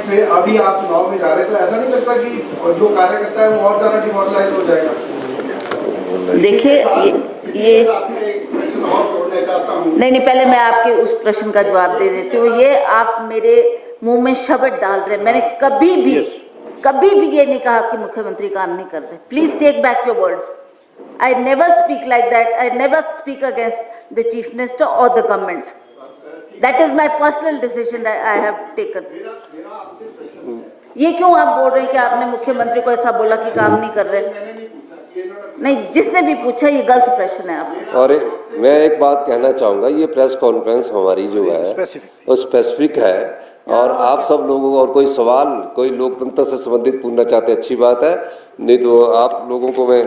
से अभी आप चुनाव में जा रहे हैं, तो ऐसा नहीं लगता कि जो कार्यकर्ता है वो और ज्यादा डिमोरलाइज हो जाएगा? देखिए ये नहीं, पहले मैं आपके उस प्रश्न का जवाब दे देती हूँ। ये आप मेरे मुंह में शब्द डाल रहे हैं। मैंने कभी भी ये नहीं कहा कि मुख्यमंत्री काम नहीं करते। Please take back your words. I never speak like that. I never speak against the chief minister or the government. That is my personal decision that I have taken. ये क्यों आप बोल रहे हैं कि आपने मुख्यमंत्री को ऐसा बोला कि काम नहीं कर रहे? नहीं, जिसने भी पूछा ये गलत प्रश्न है आप। और मैं एक बात कहना चाहूँगा, ये प्रेस कॉन्फ्रेंस हमारी जो है वो स्पेसिफिक है, और आप सब लोगों को और कोई सवाल कोई लोकतंत्र से संबंधित पूछना चाहते हैं, अच्छी बात है, नहीं तो आप लोगों को मैं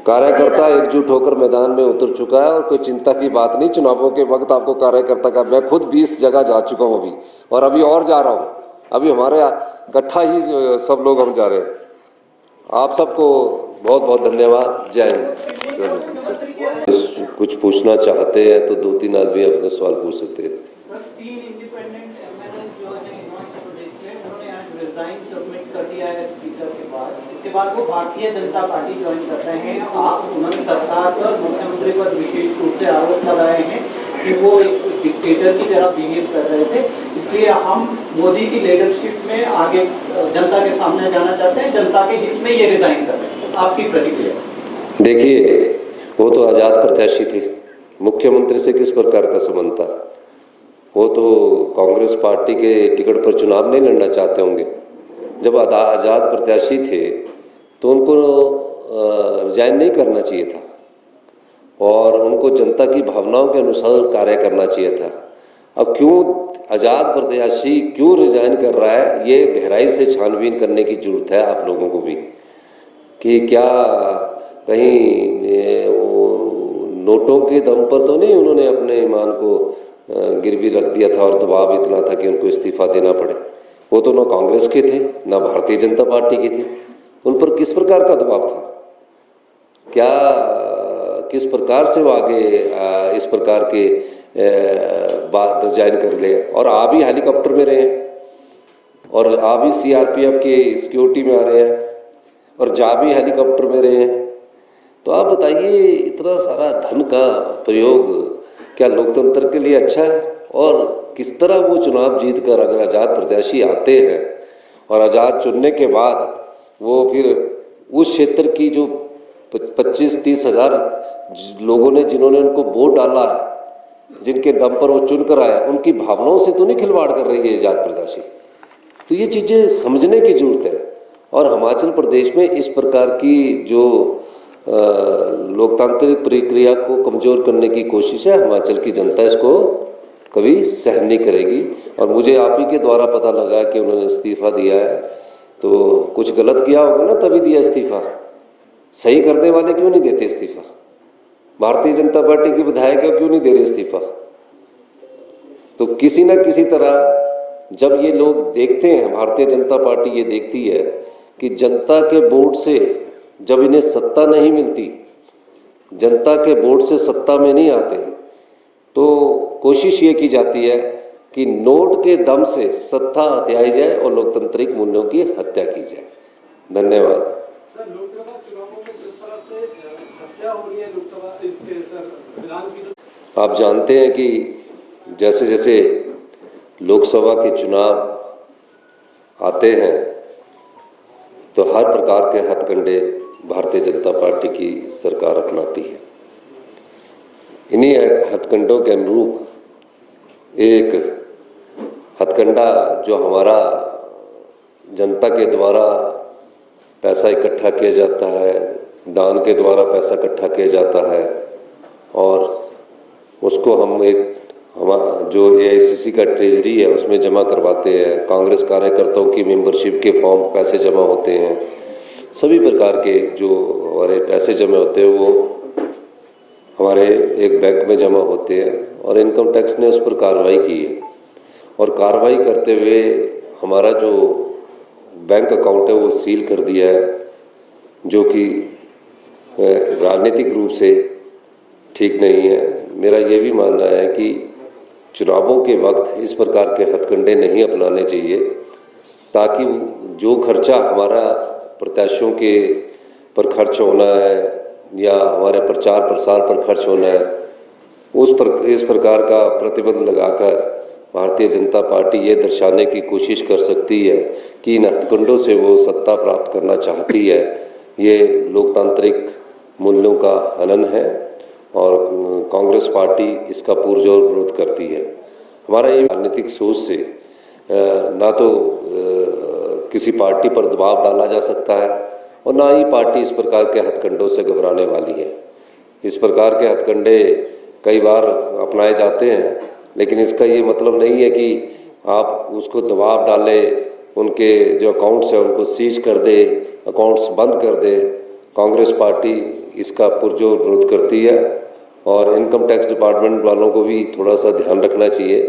कार्यकर्ता एकजुट होकर मैदान में उतर चुका है और कोई चिंता की बात नहीं। चुनावों के वक्त आपको कार्यकर्ता का, मैं खुद 20 जगह जा चुका हूँ अभी, और अभी और जा रहा हूँ। अभी हमारे इकट्ठा ही सब लोग हम जा रहे हैं। आप सबको बहुत बहुत धन्यवाद। जय हिंद। कुछ पूछना चाहते हैं तो 2-3 आदमी अपने सवाल पूछ सकते हैं। इसके बाद वो भारतीय जनता पार्टी ज्वाइन कर रहे हैं। आप उन्होंने सरकार पर, मुख्यमंत्री पर विशेष रूप से आरोप लगाए हैं कि वो एक डिक्टेटर की तरह बिहेव कर रहे थे, इसलिए हम मोदी की लीडरशिप में आगे जनता के सामने जाना चाहते हैं, जनता के हित में ये रिजाइन कर रहे हैं। आपकी प्रतिक्रिया? देखिए, वो तो आज़ाद प्रत्याशी थे, मुख्यमंत्री से किस प्रकार का संबंध था? वो तो कांग्रेस पार्टी के टिकट पर चुनाव नहीं लड़ना चाहते होंगे। जब आज़ाद प्रत्याशी थे तो उनको रिजाइन नहीं करना चाहिए था, और उनको जनता की भावनाओं के अनुसार कार्य करना चाहिए था। अब क्यों आज़ाद प्रत्याशी क्यों रिजाइन कर रहा है, ये गहराई से छानबीन करने की जरूरत है आप लोगों को भी, कि क्या कहीं नोटों के दम पर तो नहीं उन्होंने अपने ईमान को गिरवी रख दिया था और दबाव इतना था कि उनको इस्तीफा देना पड़े। वो तो ना कांग्रेस के थे ना भारतीय जनता पार्टी के थे, उन पर किस प्रकार का दबाव था? क्या किस प्रकार से वो आगे इस प्रकार के बात ज्वाइन कर ले? और आप ही हेलीकॉप्टर में रहे और आप ही CRPF के सिक्योरिटी में आ रहे हैं और जा भी हेलीकॉप्टर में रहे हैं, तो आप बताइए इतना सारा धन का प्रयोग क्या लोकतंत्र के लिए अच्छा है? और किस तरह वो चुनाव जीत कर अगर आज़ाद प्रत्याशी आते हैं और आज़ाद चुनने के बाद वो फिर उस क्षेत्र की जो 25-30 हज़ार लोगों ने जिन्होंने उनको वोट डाला है, जिनके दम पर वो चुन कर आया, उनकी भावनाओं से तो नहीं खिलवाड़ कर रही है आज़ाद प्रत्याशी। तो ये चीज़ें समझने की जरूरत है। और हिमाचल प्रदेश में इस प्रकार की जो लोकतांत्रिक प्रक्रिया को कमज़ोर करने की कोशिश है, हिमाचल की जनता इसको कभी सहन नहीं करेगी। और मुझे आप ही के द्वारा पता लगा कि उन्होंने इस्तीफ़ा दिया है, तो कुछ गलत किया होगा ना, तभी दिया इस्तीफ़ा। सही करने वाले क्यों नहीं देते इस्तीफ़ा? भारतीय जनता पार्टी के विधायक क्यों नहीं दे रहे इस्तीफ़ा? तो किसी न किसी तरह जब ये लोग देखते हैं, भारतीय जनता पार्टी ये देखती है कि जनता के वोट से जब इन्हें सत्ता नहीं मिलती, जनता के वोट से सत्ता में नहीं आते, तो कोशिश ये की जाती है कि नोट के दम से सत्ता हथियाई जाए और लोकतांत्रिक मूल्यों की हत्या की जाए। धन्यवाद। सर, लोकसभा चुनावों में जिस तरह से हत्या हो रही है लोकसभा इसके विधान की, आप जानते हैं कि जैसे जैसे लोकसभा के चुनाव आते हैं तो हर प्रकार के हथकंडे भारतीय जनता पार्टी की सरकार अपनाती है। इन्हीं हथकंडों के अनुरूप एक हथकंडा जो हमारा जनता के द्वारा पैसा इकट्ठा किया जाता है, दान के द्वारा पैसा इकट्ठा किया जाता है, और उसको हम जो AICC का ट्रेजरी है उसमें जमा करवाते हैं। कांग्रेस कार्यकर्ताओं की मेंबरशिप के फॉर्म पैसे जमा होते हैं। सभी प्रकार के जो हमारे पैसे जमा होते हैं वो हमारे एक बैंक में जमा होते हैं, और इनकम टैक्स ने उस पर कार्रवाई की है। और कार्रवाई करते हुए हमारा जो बैंक अकाउंट है वो सील कर दिया है, जो कि राजनीतिक रूप से ठीक नहीं है। मेरा ये भी मानना है कि चुनावों के वक्त इस प्रकार के हथकंडे नहीं अपनाने चाहिए, ताकि जो खर्चा हमारा प्रत्याशियों के पर खर्च होना है या हमारे प्रचार प्रसार पर खर्च होना है, इस प्रकार का प्रतिबंध लगाकर भारतीय जनता पार्टी ये दर्शाने की कोशिश कर सकती है कि इन हथकंडों से वो सत्ता प्राप्त करना चाहती है। ये लोकतांत्रिक मूल्यों का हनन है और कांग्रेस पार्टी इसका पुरजोर विरोध करती है। हमारा ये राजनीतिक सोच से ना तो किसी पार्टी पर दबाव डाला जा सकता है और ना ही पार्टी इस प्रकार के हथकंडों से घबराने वाली है। इस प्रकार के हथकंडे कई बार अपनाए जाते हैं, लेकिन इसका ये मतलब नहीं है कि आप उसको दबाव डालें, उनके जो अकाउंट्स हैं उनको सीज कर दे, अकाउंट्स बंद कर दे। कांग्रेस पार्टी इसका पुरजोर विरोध करती है और इनकम टैक्स डिपार्टमेंट वालों को भी थोड़ा सा ध्यान रखना चाहिए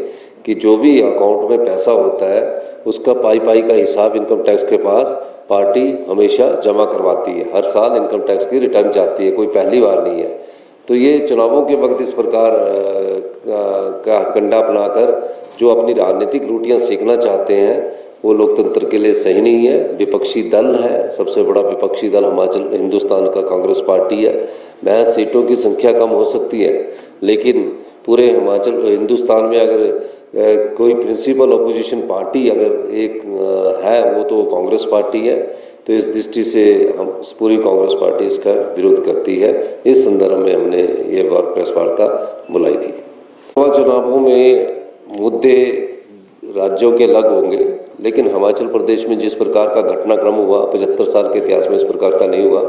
कि जो भी अकाउंट में पैसा होता है उसका पाई का हिसाब इनकम टैक्स के पास पार्टी हमेशा जमा करवाती है। हर साल इनकम टैक्स की रिटर्न जाती है, कोई पहली बार नहीं है। तो ये चुनावों के वक्त इस प्रकार का हथकंडा अपनाकर जो अपनी राजनीतिक रोटियां सेकना चाहते हैं वो लोकतंत्र के लिए सही नहीं है। विपक्षी दल है, सबसे बड़ा विपक्षी दल हिंदुस्तान का कांग्रेस पार्टी है। महज सीटों की संख्या कम हो सकती है, लेकिन पूरे हिंदुस्तान में अगर कोई प्रिंसिपल अपोजिशन पार्टी अगर एक है वो तो कांग्रेस पार्टी है। तो इस दृष्टि से हम पूरी कांग्रेस पार्टी इसका विरोध करती है। इस संदर्भ में हमने ये प्रेस वार्ता बुलाई थी। चुनावों में मुद्दे राज्यों के अलग होंगे, लेकिन हिमाचल प्रदेश में जिस प्रकार का घटनाक्रम हुआ 75 साल के इतिहास में इस प्रकार का नहीं हुआ।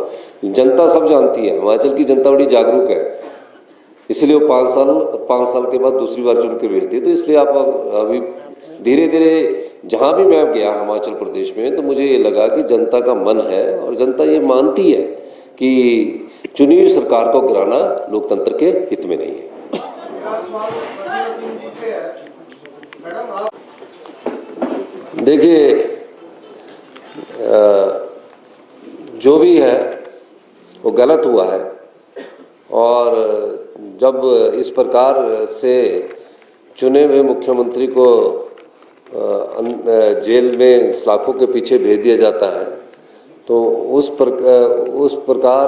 जनता सब जानती है, हिमाचल की जनता बड़ी जागरूक है, इसलिए वो 5 साल के बाद दूसरी बार चुन के भेजती है। तो इसलिए आप अभी धीरे धीरे जहाँ भी मैं गया हिमाचल प्रदेश में, तो मुझे ये लगा कि जनता का मन है और जनता ये मानती है कि चुनी हुई सरकार को गिराना लोकतंत्र के हित में नहीं है। देखिए, जो भी है वो गलत हुआ है और जब इस प्रकार से चुने हुए मुख्यमंत्री को जेल में सलाखों के पीछे भेज दिया जाता है, तो उस प्रकार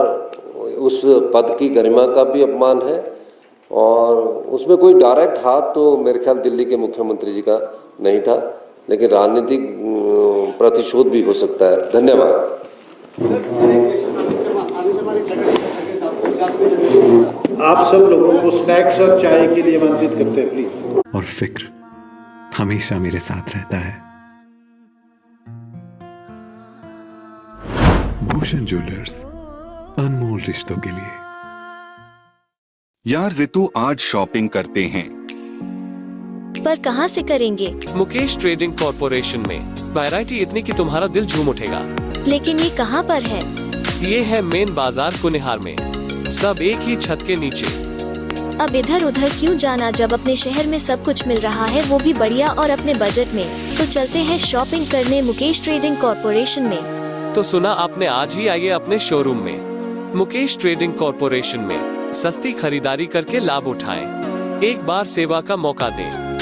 उस पद की गरिमा का भी अपमान है और उसमें कोई डायरेक्ट हाथ तो मेरे ख्याल दिल्ली के मुख्यमंत्री जी का नहीं था, लेकिन राजनीतिक प्रतिशोध भी हो सकता है। धन्यवाद। आप सब लोगों को स्नैक्स और चाय के लिए आमंत्रित करते हैं प्लीज। और फिक्र हमेशा मेरे साथ रहता है। भूषण ज्वेलर्स, अनमोल रिश्तों के लिए। यार रितु, आज शॉपिंग करते हैं, पर कहां से करेंगे? मुकेश ट्रेडिंग कॉर्पोरेशन में वैरायटी इतनी कि तुम्हारा दिल झूम उठेगा। लेकिन ये कहां पर है? ये है मेन बाजार कुनिहार में, सब एक ही छत के नीचे। अब इधर उधर क्यों जाना जब अपने शहर में सब कुछ मिल रहा है, वो भी बढ़िया और अपने बजट में। तो चलते हैं शॉपिंग करने मुकेश ट्रेडिंग कॉर्पोरेशन में। तो सुना आपने, आज ही आइए अपने शोरूम में। मुकेश ट्रेडिंग कॉर्पोरेशन में सस्ती खरीदारी करके लाभ उठाएं। एक बार सेवा का मौका दें।